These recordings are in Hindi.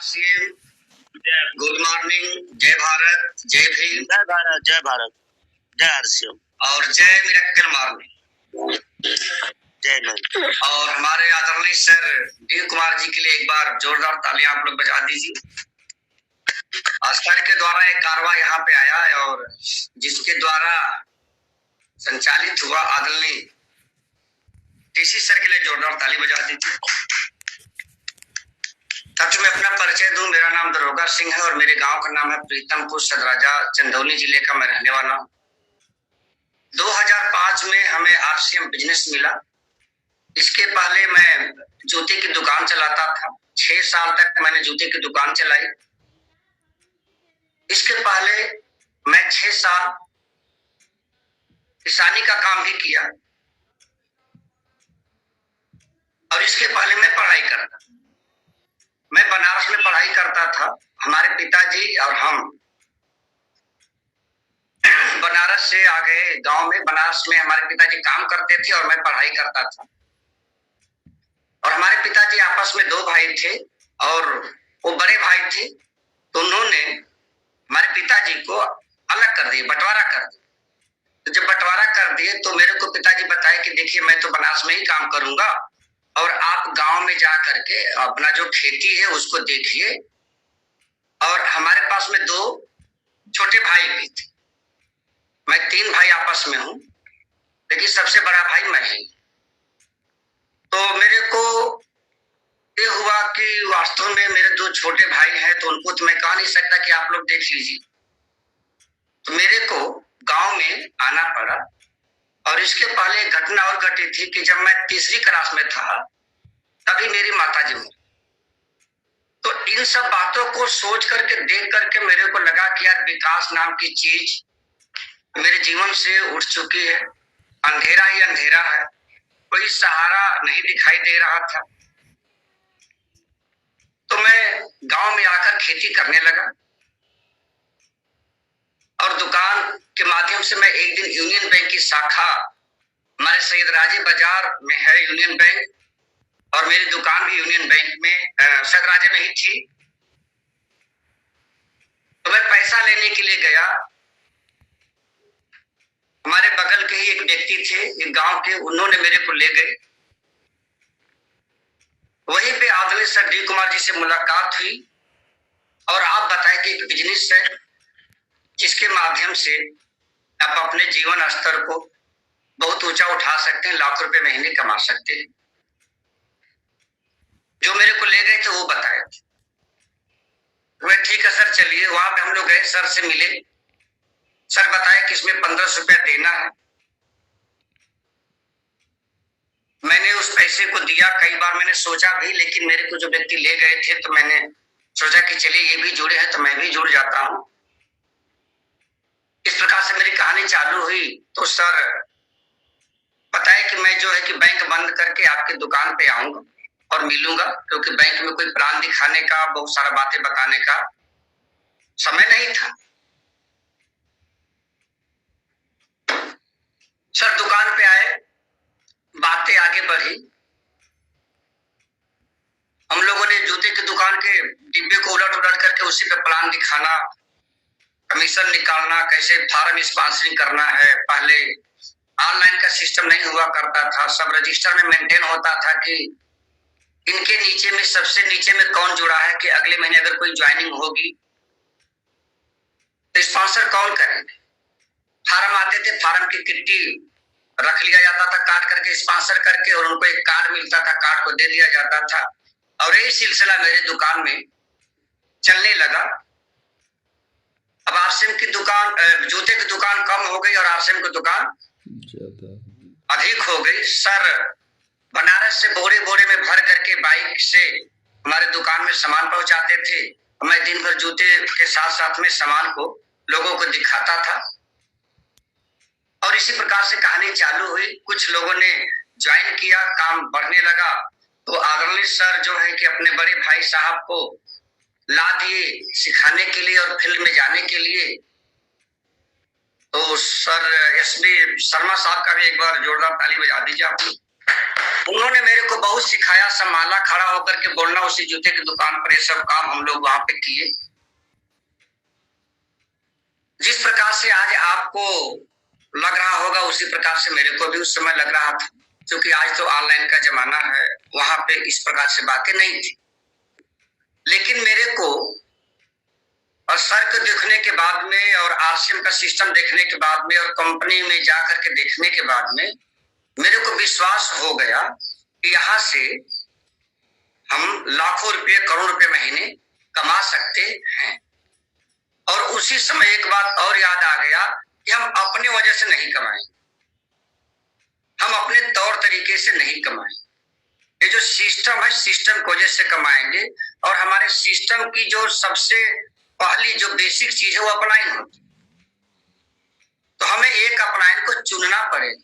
सीएम, गुड मॉर्निंग, जय भारत, जय भीम, जय भारत, जय भारत, जय आरसीएम और जय मिरेक्कल मॉर्निंग, जय हिंद। और हमारे आदरणीय सर डी कुमार जी के लिए एक बार जोरदार तालियां आप लोग बजा दीजिए। सर के द्वारा एक कारवा यहाँ पे आया है और जिसके द्वारा संचालित हुआ, आदरणीय टीसी सर के लिए जोरदार ताली बजा दीजिए। सच में अपना परिचय दूं, मेरा नाम दरोगा सिंह है और मेरे गांव का नाम है प्रीतमपुर, सदराजा, चंदौली जिले का मैं रहने वाला हूं। 2005 में हमें आरसीएम बिजनेस मिला। इसके पहले मैं जूते की दुकान चलाता था। 6 साल तक मैंने जूते की दुकान चलाई। इसके पहले मैं 6 साल किसानी का काम भी किया और इसके पहले मैं पढ़ाई करता। मैं बनारस में पढ़ाई करता था। हमारे पिताजी और हम बनारस से आ गए गांव में। बनारस में हमारे पिताजी काम करते थे और मैं पढ़ाई करता था। और हमारे पिताजी आपस में 2 भाई थे और वो बड़े भाई थे, तो उन्होंने हमारे पिताजी को अलग कर दिए, बंटवारा कर दिया। तो जब बंटवारा कर दिए तो मेरे को पिताजी बताए कि देखिए, मैं तो बनारस में ही काम करूंगा और आप गांव में जा करके अपना जो खेती है उसको देखिए। और हमारे पास में 2 छोटे भाई भी थे। मैं 3 भाई आपस में हूं, लेकिन सबसे बड़ा भाई मैं ही। तो मेरे को ये हुआ कि वास्तव में मेरे 2 छोटे भाई हैं, तो उनको तो मैं कह नहीं सकता कि आप लोग देख लीजिए। तो मेरे को गांव में आना पड़ा। और इसके पहले एक घटना और घटी थी कि जब मैं 3री क्लास में था तभी मेरी माताजी मरी। तो इन सब बातों को सोच करके, देख करके मेरे को लगा कि यार, विकास नाम की चीज मेरे जीवन से उठ चुकी है। अंधेरा ही अंधेरा है, कोई सहारा नहीं दिखाई दे रहा था। तो मैं गांव में आकर खेती करने लगा और दुकान के माध्यम से मैं एक दिन यूनियन बैंक की शाखा, हमारे सैदराजे बाजार में है यूनियन बैंक, और मेरी दुकान भी यूनियन बैंक में सदराजे में ही थी। तो मैं पैसा लेने के लिए गया। हमारे बगल के ही एक व्यक्ति थे, एक गांव के, उन्होंने मेरे को ले गए। वहीं पे आदरणीय सर डी कुमार जी से मुलाकात हुई और आप बताएं कि एक बिजनेस है जिसके माध्यम से आप अपने जीवन स्तर को बहुत ऊंचा उठा सकते हैं, लाख रुपए महीने कमा सकते हैं। जो मेरे को ले गए थे वो बताए थे। मैं ठीक है सर, चलिए। वहां पे हम लोग गए, सर से मिले। सर बताए कि इसमें 1500 रुपया देना है। मैंने उस पैसे को दिया। कई बार मैंने सोचा भी, लेकिन मेरे को जो व्यक्ति ले गए थे तो मैंने सोचा कि चलिए, ये भी जुड़े हैं तो मैं भी जुड़ जाता हूं। इस प्रकार से मेरी कहानी चालू हुई। तो सर बताए कि मैं जो है कि बैंक बंद करके आपकी दुकान पे आऊंगा और मिलूंगा, क्योंकि बैंक में कोई प्लान दिखाने का, बहुत सारा बातें बताने का समय नहीं था। सर दुकान पे आए, बातें आगे बढ़ी। हम लोगों ने जूते की दुकान के डिब्बे को उलट उलट करके उसी पे प्लान दिखाना, कमीशन निकालना, कैसे फार्म स्पॉन्सरिंग करना है। पहले ऑनलाइन का सिस्टम नहीं हुआ करता था, सब रजिस्टर में मेंटेन होता था कि इनके नीचे में, सबसे नीचे में कौन जुड़ा है, कि अगले महीने अगर कोई ज्वाइनिंग होगी तो स्पॉन्सर कौन करेंगे। फार्म आते थे, फार्म की किट्टी रख लिया जाता था काट करके, स्पॉन्सर करके, और उनको एक कार्ड मिलता था, कार्ड को दे दिया जाता था। और यही सिलसिला मेरे दुकान में चलने लगा। अब आरसीएम की दुकान, जूते की दुकान कम हो गई और आरसीएम की दुकान अधिक हो गई। सर बनारस से बोरे बोरे में भर करके बाइक से हमारे दुकान में सामान पहुंचाते थे। मैं दिन भर जूते के साथ साथ में सामान को लोगों को दिखाता था और इसी प्रकार से कहानी चालू हुई। कुछ लोगों ने ज्वाइन किया, काम बढ़ने लगा। तो आदरणीय सर जो है कि अपने बड़े भाई साहब को ला दिए सिखाने के लिए और फील्ड में जाने के लिए। तो सर एसबी शर्मा साहब का भी एक बार जोरदार ताली बजा दीजिए आप। उन्होंने मेरे को बहुत सिखाया, संभाला, खड़ा होकर के बोलना, उसी जूते की दुकान पर ये सब काम हम लोग वहां पे किए। जिस प्रकार से आज आपको लग रहा होगा उसी प्रकार से मेरे को भी उस समय लग रहा था, क्योंकि आज तो ऑनलाइन का जमाना है, वहां पे इस प्रकार से बातें नहीं थी। लेकिन मेरे को और सर को देखने के बाद में और आरसीएम का सिस्टम देखने के बाद में और कंपनी में जा करके देखने के बाद में मेरे को विश्वास हो गया कि यहाँ से हम लाखों रुपए, करोड़ रुपए महीने कमा सकते हैं। और उसी समय एक बात और याद आ गया कि हम अपने वजह से नहीं कमाएंगे, हम अपने तौर तरीके से नहीं कमाएंगे। ये जो सिस्टम है, सिस्टम की वजह से कमाएंगे। और हमारे सिस्टम की जो सबसे पहली जो बेसिक चीज है वो अपलाइन होती, तो हमें एक अपलाइन को चुनना पड़ेगा।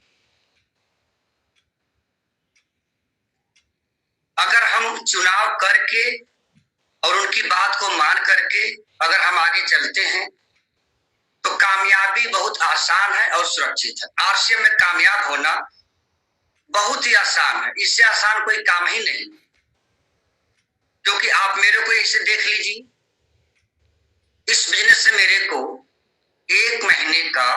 अगर हम चुनाव करके और उनकी बात को मान करके अगर हम आगे चलते हैं तो कामयाबी बहुत आसान है और सुरक्षित है। आरसीएम में कामयाब होना बहुत ही आसान है, इससे आसान कोई काम ही नहीं। क्योंकि आप मेरे को ऐसे देख लीजिए, इस बिजनेस से मेरे को एक महीने का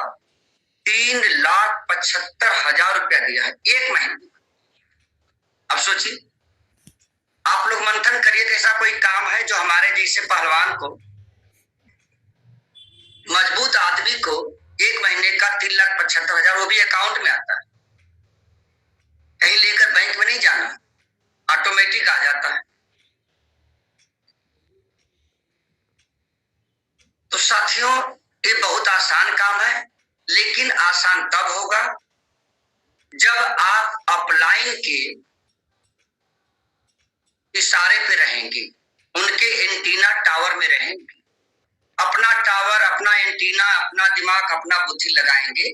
3,75,000 रुपया दिया है, एक महीने। अब सोचिए, आप लोग मंथन करिए कि ऐसा कोई काम है जो हमारे जैसे पहलवान को, मजबूत आदमी को एक महीने का 3,75,000, वो भी अकाउंट में आता है, कहीं लेकर बैंक में नहीं जाना, ऑटोमेटिक आ जाता है। तो साथियों, ये बहुत आसान काम है, लेकिन आसान तब होगा जब आप अपलाइन के इशारे पे रहेंगे, उनके एंटीना टावर में रहेंगे, अपना टावर, अपना एंटीना, अपना दिमाग, अपना बुद्धि लगाएंगे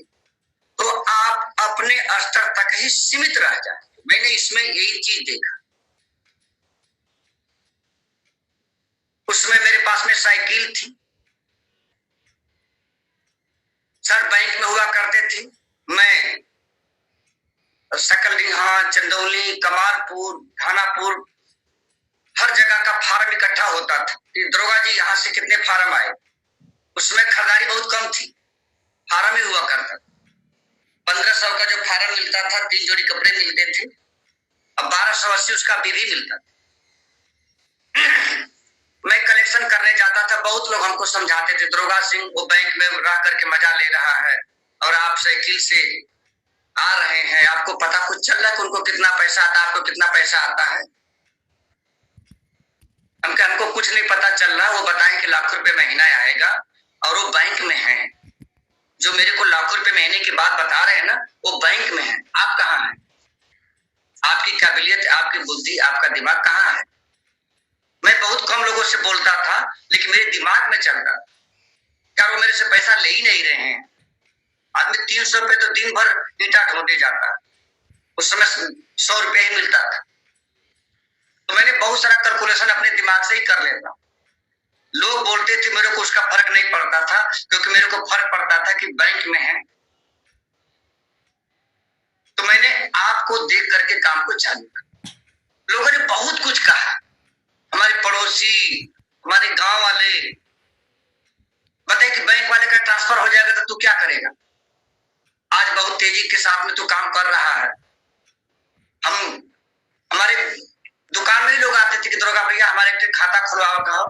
तो आप अपने स्तर तक ही सीमित रह जाएंगे। मैंने इसमें यही चीज देखा। उसमें मेरे पास में साइकिल थी, सर बैंक में हुआ करते थे, मैं सकलडीहा, चंदौली, कमालपुर, थानापुर, हर जगह का फार्म इकट्ठा होता था कि दरोगा जी यहाँ से कितने फार्म आए। उसमें खरीदारी बहुत कम थी, फार्म ही हुआ करता। 1500 का जो फार्म मिलता था, 3 जोड़ी कपड़े मिलते थे। अब 1280 उसका बीवी मिलता था। मैं कलेक्शन करने जाता था, बहुत लोग हमको समझाते थे, दरोगा सिंह वो बैंक में रह करके मजा ले रहा है और आप साइकिल से आ रहे हैं, आपको पता कुछ चल रहा है कि उनको कितना पैसा आता है, आपको कितना पैसा आता है? हमको कुछ नहीं पता चल रहा। वो बताएं कि लाखों रुपए महीना आएगा और वो बैंक में है। जो मेरे को लाखों रुपए महीने की बात बता रहे हैं ना, वो बैंक में है। आप कहाँ हैं? आपकी काबिलियत, आपकी बुद्धि, आपका दिमाग कहाँ है? मैं बहुत कम लोगों से बोलता था, लेकिन मेरे दिमाग में चल रहा, क्या वो मेरे से पैसा ले ही नहीं रहे हैं? आदमी 300 रुपए तो दिन भर ईंटा ढोने जाता, उस समय 100 रुपए ही मिलता था। तो मैंने बहुत सारा कैलकुलेशन अपने दिमाग से ही कर लेता। लोग बोलते थे, मेरे को उसका फर्क नहीं पड़ता था, क्योंकि मेरे को फर्क पड़ता था कि बैंक में है। तो मैंने आपको देख करके काम को चालू किया। लोगों ने बहुत कुछ कहा, हमारे पड़ोसी, हमारे गांव वाले, बताए कि बैंक वाले का ट्रांसफर हो जाएगा तो तू क्या करेगा? आज बहुत तेजी के साथ में तू काम कर रहा है। हमारे दुकान में ही लोग आते थे कि दरोगा भैया हमारे खाता खुलवाओ, कहो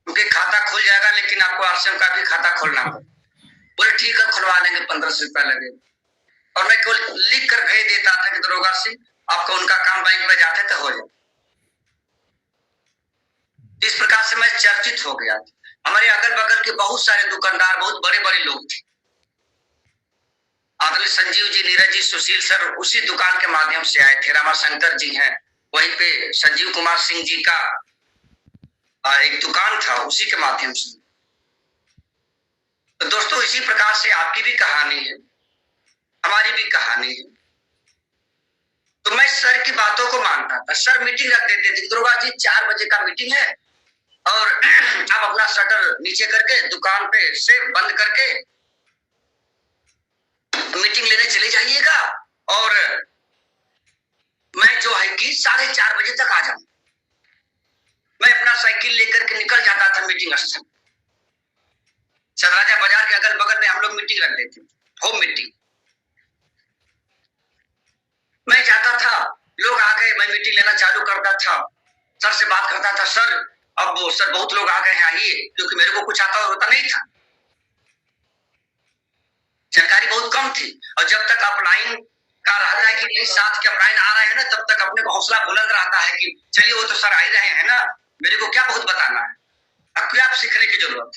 क्योंकि खाता खुल जाएगा, लेकिन आपको आरसीएम का भी खाता खोलना होगा। बोले ठीक है, खुलवा लेंगे, 1500 रुपया लगेगा। और मैं केवल लिख कर भेज देता था कि दरोगा सिंह आपका उनका काम बैंक में जाते तो हो जाए। इस प्रकार से मैं चर्चित हो गया। हमारे अगल बगल के बहुत सारे दुकानदार, बहुत बड़े बड़े लोग थे। आदरणीय संजीव जी, नीरज जी, सुशील सर उसी दुकान के माध्यम से आए थे। रामाशंकर जी हैं, वहीं पे संजीव कुमार सिंह जी का एक दुकान था, उसी के माध्यम से। तो दोस्तों, इसी प्रकार से आपकी भी कहानी है, हमारी भी कहानी है। तो मैं सर की बातों को मानता था। सर मीटिंग रख देते थे, दरोगा जी 4 बजे का मीटिंग है और आप अपना शटर नीचे करके दुकान पे से बंद करके मीटिंग लेने चले जाइएगा और मैं जो है कि 4:30 बजे तक आ जाऊं। मैं अपना साइकिल लेकर के निकल जाता था मीटिंग स्थल। सदराजा बाजार के अगल बगल में हम लोग मीटिंग रखते थे, होम मीटिंग। मैं जाता था, लोग आ गए, मैं मीटिंग लेना चालू करता था, सर से बात करता था, सर अब वो सर बहुत लोग आ गए हैं, आइए, क्योंकि मेरे को कुछ आता होता नहीं था, जानकारी बहुत कम थी। और जब तक अपलाइन का रहता है कि नहीं साथ के अपलाइन आ रहे हैं ना, तब तक अपने को हौसला बुलंद रहता है कि चलिए वो तो सर आ ही रहे हैं ना, मेरे को क्या बहुत बताना है, अब क्या सीखने की जरूरत।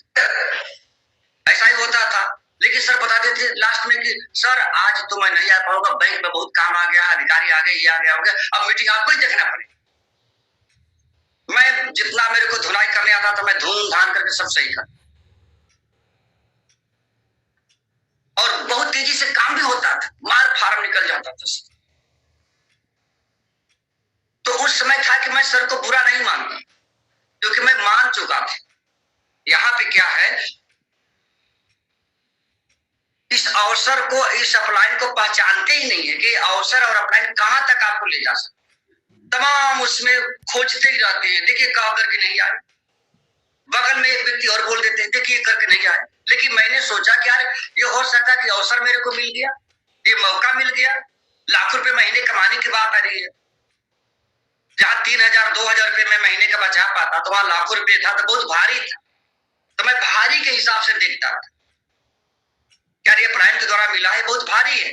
ऐसा ही होता था। लेकिन सर बताते थे लास्ट में कि सर आज तो मैं नहीं आ पाऊंगा, बैंक में बहुत काम आ गया, अधिकारी आ गए, ये आ गया, हो गया, अब मीटिंग आपको ही देखना पड़ेगा। मैं जितना मेरे को धुलाई करने आता था, मैं धूम धाम करके सब सही कर, और बहुत तेजी से काम भी होता था, मार फार्म निकल जाता था। तो उस समय था कि मैं सर को बुरा नहीं मानता, क्योंकि मैं मान चुका था। यहाँ पे क्या है, इस अवसर को, इस अपलाइन को पहचानते ही नहीं है कि अवसर और अपलाइन कहां तक आपको ले जा सकते। तमाम उसमें खोजते ही रहते हैं, देखिए कहा करके नहीं आए, बगल में एक व्यक्ति और बोल देते हैं देखिए करके नहीं आए। लेकिन मैंने सोचा कि यार ये हो सकता कि अवसर मेरे को मिल गया, ये मौका मिल गया, लाखों रुपए महीने कमाने की बात आ रही है। जहां 3,000 2,000 रुपए में महीने का बचा पाता, तो वहां लाखों रुपए था, तो बहुत भारी था। तो मैं भारी के हिसाब से देखता था, यार ये अपलाइन के द्वारा मिला है, बहुत भारी है।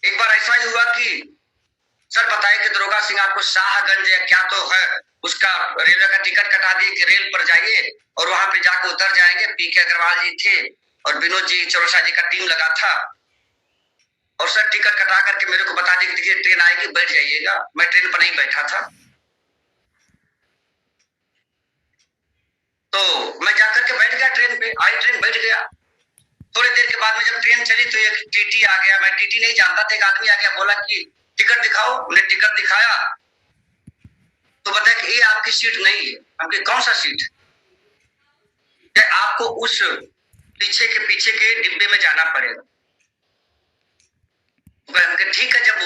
एक बार ऐसा ही हुआ कि सर बताए कि दरोगा सिंह आपको शाहगंज या क्या तो है उसका रेलवे का टिकट कटा दिए कि रेल पर जाइए और वहां पे जाकर उतर जाएंगे। पीके अग्रवाल जी थे और विनोद जी चौरसा जी का टीम लगा था, और सर टिकट कटा करके मेरे को बता दिए कि ट्रेन आएगी, बैठ जाइएगा। मैं ट्रेन पर नहीं बैठा था, तो मैं जाकर के बैठ गया ट्रेन पे। आई ट्रेन, बैठ गया। थोड़ी देर के बाद में जब ट्रेन चली तो एक टीटी आ गया, मैं टीटी नहीं जानता था, एक आदमी आ गया, बोला कि टिकट दिखाओ। उन्हें टिकट दिखाया तो बताया कि ये आपकी सीट नहीं है। हमके कौन सा सीट है, आपको उस पीछे के डिब्बे में जाना पड़ेगा। ठीक है, जब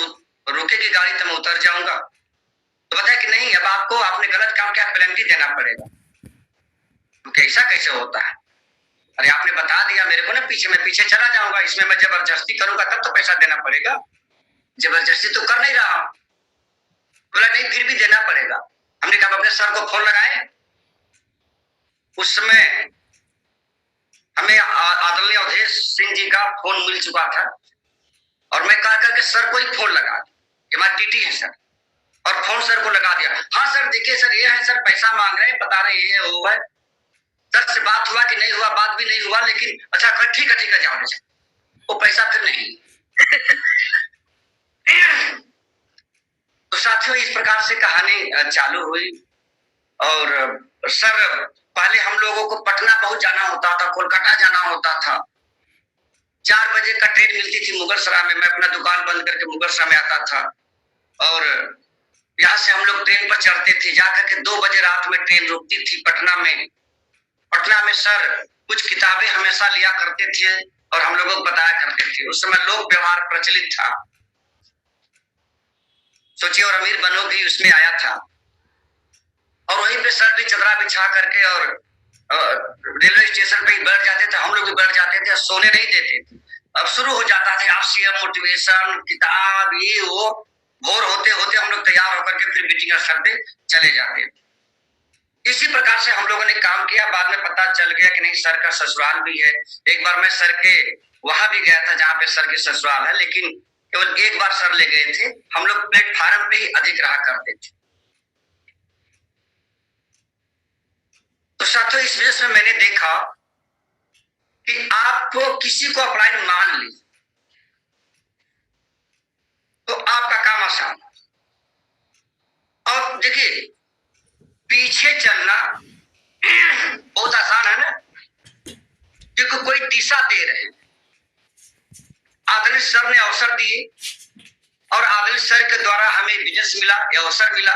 रुकेगी गाड़ी तो मैं उतर जाऊंगा। तो बताया कि नहीं, अब आपको आपने गलत काम किया, पेनल्टी देना पड़ेगा। कैसा कैसे होता है, अरे आपने बता दिया मेरे को ना पीछे, मैं पीछे चला जाऊंगा, इसमें मैं जबरदस्ती करूंगा तब तो पैसा देना पड़ेगा, जबरदस्ती तो कर नहीं रहा हूं। बोला नहीं फिर भी देना पड़ेगा। हमने कहा अपने सर को फोन लगाए। उस समय हमें आदरणीय अवधेश सिंह जी का फोन मिल चुका था, और मैं कहा करके सर को ही फोन लगा कि हमारा टीटी है सर, और फोन सर को लगा दिया। हाँ सर देखिए सर ये है सर, पैसा मांग रहे हैं, बता रहे ये वो है। सर से बात हुआ कि नहीं हुआ, बात भी नहीं हुआ, लेकिन अच्छा ठीक है जाओ, वो पैसा फिर नहीं। तो साथियों इस प्रकार से कहानी चालू हुई। और सर पहले हम लोगों को पटना बहुत जाना होता था, कोलकाता जाना होता था। 4 बजे का ट्रेन मिलती थी मुगलसराय में, मैं अपना दुकान बंद करके मुगलसराय में आता था, और यहाँ से हम लोग ट्रेन पर चढ़ते थे। जाकर के 2 बजे रात में ट्रेन रुकती थी पटना में। पटना में सर कुछ किताबें हमेशा लिया करते थे और हम लोगों को बताया करते थे। उस समय लोक व्यवहार प्रचलित था, सोचिए, और अमीर बनो भी उसमें आया था। और वहीं पे सर भी चदरा बिछा करके और रेलवे स्टेशन पे ही बैठ जाते थे, हम लोग भी बैठ जाते थे, सोने नहीं देते थे। अब शुरू हो जाता था आपसे मोटिवेशन किताब ये वो, भोर होते होते हम लोग तैयार होकर के फिर मीटिंग स्थल पे चले जाते थे। इसी प्रकार से हम लोगों ने काम किया। बाद में पता चल गया कि नहीं सर का ससुराल भी है। एक बार मैं सर के वहां भी गया था जहां पे सर के ससुराल है, लेकिन केवल एक बार सर ले गए थे। हम लोग प्लेटफार्म पे ही अधिक रहा करते थे। तो साथियों इस वजह से मैंने देखा कि आपको किसी को अपलाइन मान ली तो आपका काम आसान। और देखिए पीछे चलना बहुत आसान है ना, क्योंकि कोई दिशा दे रहे हैं। आदरणीय सर ने अवसर दिए और आदरणीय सर के द्वारा हमें बिजनेस मिला, अवसर मिला,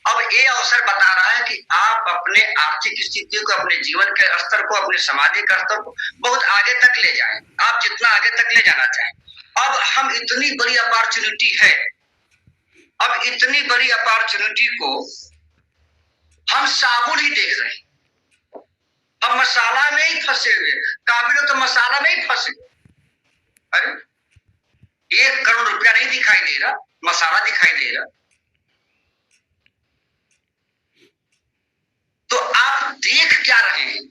अब ये अवसर बता रहा है कि आप अपने आर्थिक स्थिति को, अपने जीवन के स्तर को, अपने सामाजिक स्तर को बहुत आगे तक ले जाएं, आप जितना आगे तक ले जाना चाहें। अब हम इतनी बड़ी अपॉर्चुनिटी है, अब इतनी बड़ी अपॉर्चुनिटी को हम साबुन ही देख रहे हैं, हम मसाला में ही फंसे हुए। काबिल तो मसाला में ही फंसे। अरे 1 करोड़ रुपया नहीं दिखाई दे रहा, मसाला दिखाई दे रहा। तो आप देख क्या रहे हैं,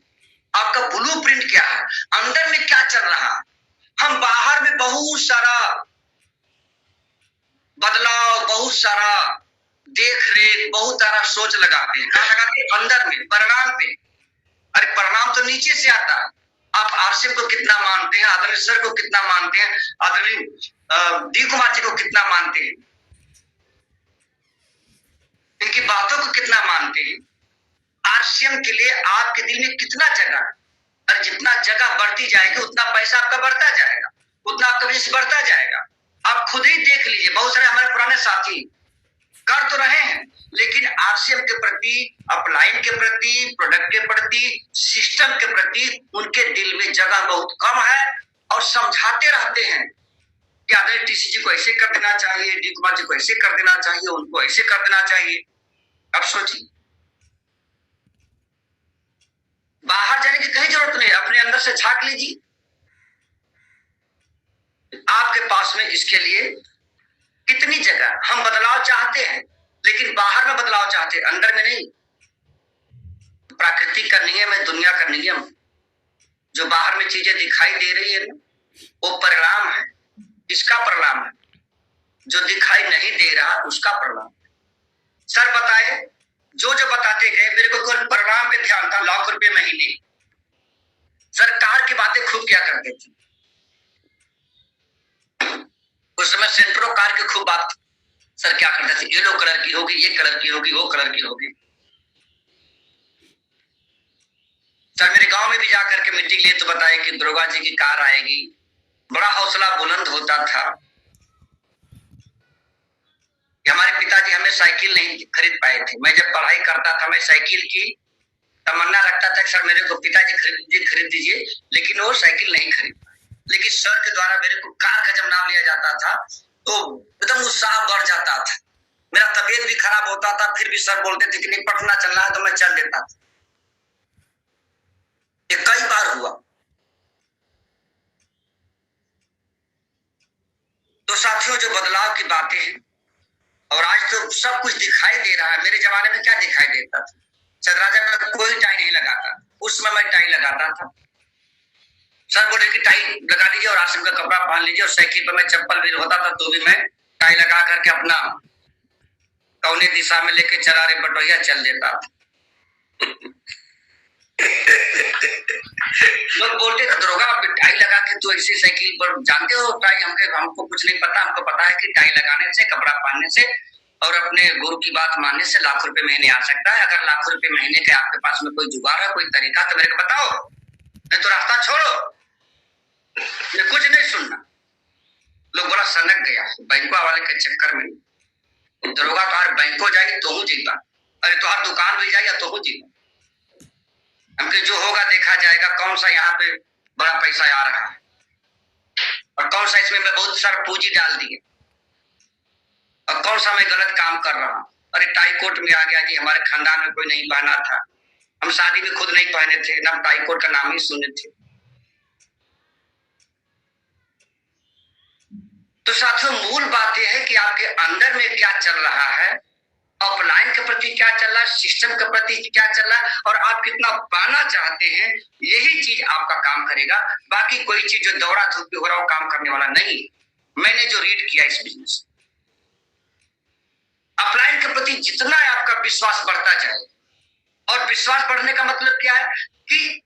आपका ब्लूप्रिंट क्या है, अंदर में क्या चल रहा है। हम बाहर में बहुत सारा बदलाव, बहुत सारा देख रेख, बहुत सारा सोच लगाते हैं। कहाँ लगाते हैं? अंदर में, परिणाम पे। अरे परिणाम तो नीचे से आता है। आप आरसीएम को कितना मानते हैं, आदरणीय सर को कितना मानते हैं, आदरणीय डी कुमार जी को कितना मानते हैं, इनकी बातों को कितना मानते हैं, आरसीएम के लिए आपके दिल में कितना जगह है। और जितना जगह बढ़ती जाएगी उतना पैसा आपका बढ़ता जाएगा, उतना आपका बिजनेस बढ़ता जाएगा। आप खुद ही देख लीजिए, बहुत सारे हमारे पुराने साथी कर तो रहे हैं, लेकिन आरसीएम के प्रति, अपलाइन के प्रति, प्रोडक्ट के प्रति, सिस्टम के प्रति उनके दिल में जगह बहुत कम है। और समझाते रहते हैं कि आदरणीय टीसी जी को ऐसे कर देना चाहिए, डी कुमार जी को ऐसे कर देना चाहिए, उनको ऐसे कर देना चाहिए। अब सोचिए, बाहर जाने की कहीं जरूरत नहीं, अपने अंदर से झांक लीजिए। आपके पास में इसके लिए कितनी जगह। हम बदलाव चाहते हैं, लेकिन बाहर में बदलाव चाहते हैं, अंदर में नहीं। प्रकृति का नियम है, दुनिया का नियम। जो बाहर में चीजें दिखाई दे रही है ना, वो परिणाम है। इसका परिणाम है। जो दिखाई नहीं दे रहा उसका परिणाम। सर बताए, जो जो बताते गए, मेरे को केवल परिणाम पे ध्यान था। लाख रुपए महीने, सरकार की बातें खूब क्या करते थे उस समय। सेंट्रो कार की खूब बात सर क्या करते थे, येलो कलर की होगी, ये कलर की होगी, वो कलर की होगी। सर मेरे गांव में भी जाकर के मीटिंग लिए तो बताए कि दुर्गा जी की कार आएगी। बड़ा हौसला बुलंद होता था। हमारे पिताजी हमें साइकिल नहीं खरीद पाए थे। मैं जब पढ़ाई करता था, मैं साइकिल की तमन्ना रखता था कि सर मेरे को पिताजी खरीद दीजिए, लेकिन वो साइकिल नहीं खरीद पाए। लेकिन सर के द्वारा मेरे को कार का जब नाम लिया जाता था तो एकदम उत्साह बढ़ जाता था। मेरा तबीयत भी खराब होता था, फिर भी सर बोलते थे कि नहीं पटना चलना है, तो मैं चल देता था। ये कई बार हुआ। तो साथियों, जो बदलाव की बातें हैं, और आज तो सब कुछ दिखाई दे रहा है। मेरे जमाने में क्या दिखाई देता था, चंद्राजा में कोई टाई नहीं लगाता, उस समय मैं टाई लगाता था। सर बोले कि टाई लगा लीजिए और आश्रम का कपड़ा पहन लीजिए, और साइकिल पर मैं चप्पल भी होता था तो भी मैं टाई लगा करके अपना कौने दिशा में लेके चला रे बटोहिया चल देता था। लोग बोलते थे दरोगा टाई लगा के तो ऐसे साइकिल पर जानते हो टाई, हमको कुछ नहीं पता। हमको पता है कि टाई लगाने से, कपड़ा पहनने से और अपने गुरु की बात मानने से लाख रुपए महीने आ सकता है। अगर लाख रुपए महीने के आपके पास में कोई जुगाड़ है, कोई तरीका, तो मेरे को बताओ, नहीं तो रास्ता छोड़ो। ये कुछ नहीं सुनना। लोग बड़ा सनक गया बैंकों वाले के चक्कर में। दरोगा तो बैंकों जाएगी तो हूँ जीता, अरे तो हर दुकान भी जाएगा तो हूँ जीता। हमके जो होगा देखा जाएगा, कौन सा यहाँ पे बड़ा पैसा आ रहा है और कौन सा इसमें मैं बहुत सारा पूंजी डाल दिए और कौन सा मैं गलत काम कर रहा हूँ। अरे टाई कोट में आ गया जी, हमारे खानदान में कोई नहीं पहना था, हम शादी में खुद नहीं पहने थे, ना टाई कोट का नाम ही सुने थे। तो साथियों, मूल बात यह है कि आपके अंदर में क्या चल रहा है, ऑफलाइन के प्रति क्या चल रहा है, सिस्टम के प्रति क्या चल रहा है, और आप कितना पाना चाहते हैं, यही चीज आपका काम करेगा। बाकी कोई चीज जो दौड़ा धूप हो रहा हो काम करने वाला नहीं। मैंने जो रीड किया इस बिजनेस, ऑफलाइन के प्रति जितना आपका विश्वास बढ़ता जाए, और विश्वास बढ़ने का मतलब क्या है कि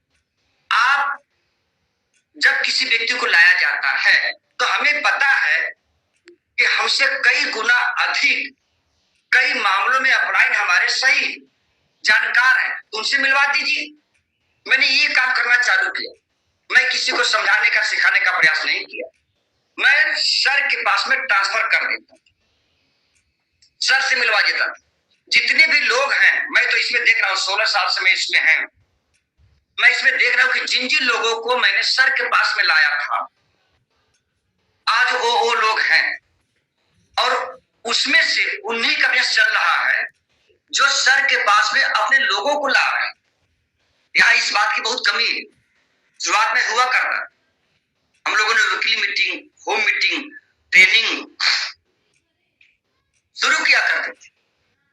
आप जब किसी व्यक्ति को लाया जाता है तो हमें पता है कि हमसे कई गुना अधिक, कई मामलों में अपलाइन हमारे सही जानकार हैं, उनसे मिलवा दीजिए। मैंने ये काम करना चालू किया। मैं किसी को समझाने का, सिखाने का प्रयास नहीं किया। मैं सर के पास में ट्रांसफर कर देता, सर से मिलवा देता। जितने भी लोग हैं, मैं तो इसमें देख रहा हूँ 16 साल से मैं इसमें है, मैं इसमें देख रहा हूँ कि जिन जिन लोगों को मैंने सर के पास में लाया था, आज वो लोग हैं, और उसमें से उन्हीं का व्यस्त चल रहा है जो सर के पास में अपने लोगों को ला रहे हैं। यहाँ इस बात की बहुत कमी है। शुरुआत में हुआ करता, हम लोगों ने weekly meeting, home meeting, training शुरू किया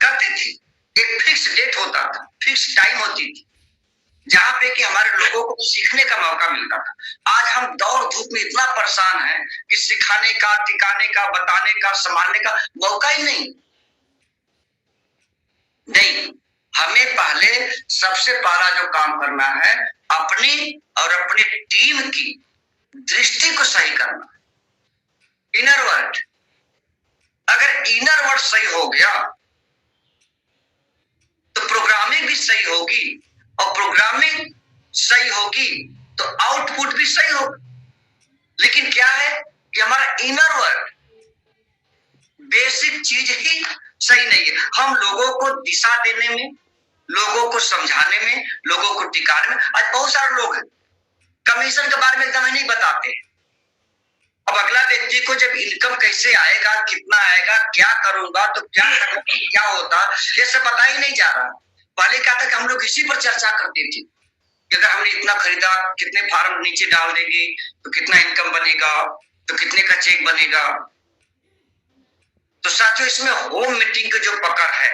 करते थे। एक फिक्स डेट होता था, फिक्स टाइम होती थी, जहां पे कि हमारे लोगों को सीखने का मौका मिलता था। आज हम दौड़ धूप में इतना परेशान हैं कि सिखाने का, टिकाने का, बताने का, संभालने का मौका ही नहीं। हमें पहले सबसे पहला जो काम करना है, अपनी और अपनी टीम की दृष्टि को सही करना। इनर वर्ड, अगर इनर वर्ड सही हो गया तो प्रोग्रामिंग भी सही होगी, और प्रोग्रामिंग सही होगी तो आउटपुट भी सही होगा। लेकिन क्या है कि हमारा इनर वर्ड, बेसिक चीज ही सही नहीं है। हम लोगों को दिशा देने में, लोगों को समझाने में, लोगों को टिकाने में, आज बहुत सारे लोग हैं कमीशन के बारे में एकदम ही नहीं बताते। अब अगला व्यक्ति को जब इनकम कैसे आएगा, कितना आएगा, क्या करूंगा तो क्या करूंगा, क्या होता, ये सब पता ही नहीं जा रहा। पहले क्या था कि हम लोग इसी पर चर्चा करते थे कि अगर हमने इतना खरीदा, कितने फार्म नीचे डाल देंगे तो कितना इनकम बनेगा, तो कितने का चेक बनेगा। तो साथियों, इसमें होम मीटिंग की जो पकड़ है,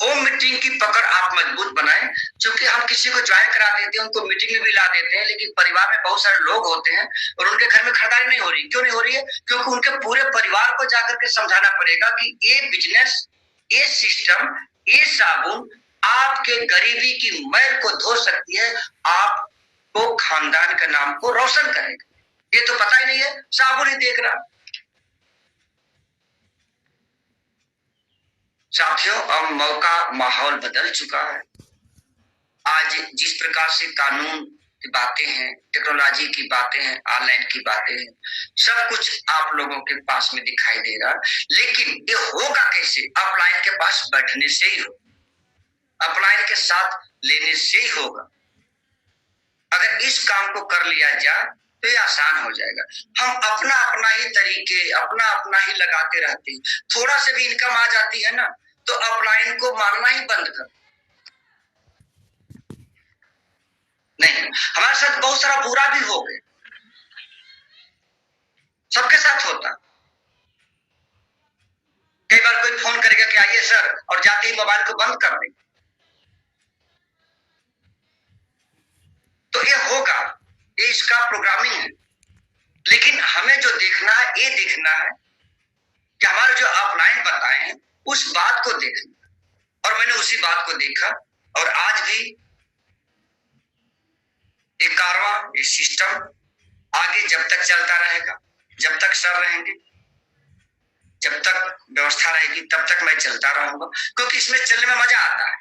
होम मीटिंग की पकड़ आप मजबूत बनाएं। क्योंकि हम किसी को ज्वाइन करा देते हैं, उनको मीटिंग में भी ला देते हैं, लेकिन परिवार में बहुत सारे लोग होते हैं और उनके घर में खरीदारी नहीं हो रही। क्यों नहीं हो रही है? क्योंकि उनके पूरे परिवार को जाकर के समझाना पड़ेगा कि ये बिजनेस, ये सिस्टम, ये साबुन आपके गरीबी की मैल को धो सकती है, आपको खानदान के नाम को रोशन करेगा। ये तो पता ही नहीं है, साबुन ही देख रहा। साथियों, अब मौका, माहौल बदल चुका है। आज जिस प्रकार से कानून की बातें हैं, टेक्नोलॉजी की बातें हैं, ऑनलाइन की बातें हैं, सब कुछ आप लोगों के पास में दिखाई दे रहा, लेकिन ये होगा कैसे? अपलाइन के पास बैठने से ही होगा, अपलाइन के साथ लेने से ही होगा। अगर इस काम को कर लिया जाए तो ये आसान हो जाएगा। हम अपना अपना ही तरीके, अपना अपना ही लगाते रहते हैं। थोड़ा से भी इनकम आ जाती है ना, तो अपलाइन को मारना ही बंद कर। नहीं, हमारे साथ बहुत सारा बुरा भी हो गया, सबके साथ होता। कई बार कोई फोन करेगा कि आइए सर, और जाते ही मोबाइल को बंद कर देंगे। तो ये होगा, ये इसका प्रोग्रामिंग है। लेकिन हमें जो देखना है, ये देखना है कि हमारे जो अपलाइन बताए हैं उस बात को देखना। और मैंने उसी बात को देखा, और आज भी ये कारवां, ये सिस्टम आगे जब तक चलता रहेगा, जब तक सर रहेंगे, जब तक व्यवस्था रहेगी, तब तक मैं चलता रहूंगा। क्योंकि इसमें चलने में मजा आता है।